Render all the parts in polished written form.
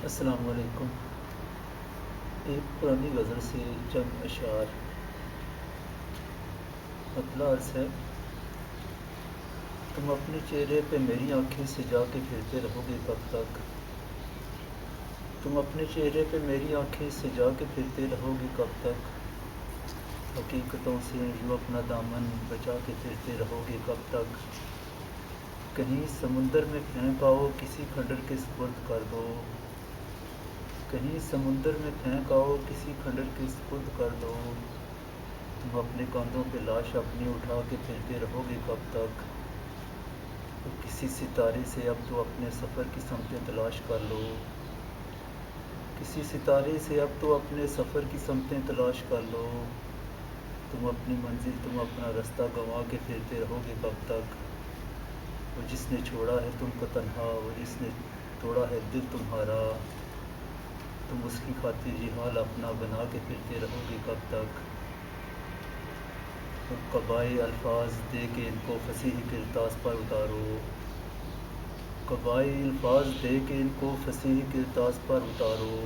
السلام علیکم۔ ایک پرانی غزل سے چند اشعار۔ مطلع عرض ہے: تم اپنے چہرے پہ میری آنکھیں سجا کے پھرتے رہو گے کب تک؟ تم اپنے چہرے پہ میری آنکھیں سجا کے پھرتے رہو گے کب تک؟ حقیقتوں سے یوں اپنا دامن بچا کے پھرتے رہو گے کب تک؟ کہیں سمندر میں پھینک آؤ کسی کھنڈر کے سپرد کر دو، کہیں سمندر میں پھینک آؤ کسی کھنڈر کے سپرد کر دو۔ تم اپنے کاندھوں پہ لاش اپنی اٹھا کے پھرتے رہو گے کب تک؟ کسی ستارے سے اب تو اپنے سفر کی سمتیں تلاش کر لو، کسی ستارے سے اب تو اپنے سفر کی سمتیں تلاش کر لو۔ تم اپنی منزل تم اپنا رستہ گنوا کے پھرتے رہو گے کب تک؟ وہ جس نے چھوڑا ہے تم کو تنہا، وہ جس نے توڑا ہے دل تمہارا، تم اس کی خاطر یہ حال اپنا بنا کے پھرتے رہو گے کب تک؟ قبائل الفاظ دے کے ان کو فصیح کرتاس پر اتارو، قبائل الفاظ دے کے ان کو فصیح کرتاس پر اتارو۔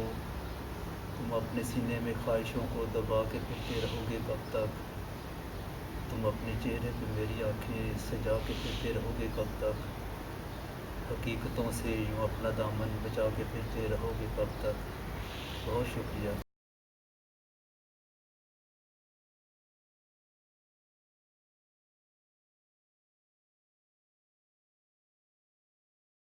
تم اپنے سینے میں خواہشوں کو دبا کے پھرتے رہو گے کب تک؟ تم اپنے چہرے پہ میری آنکھیں سجا کے پھرتے رہو گے کب تک؟ حقیقتوں سے یوں اپنا دامن بچا کے پھرتے رہو گے کب تک؟ بہت شکریہ۔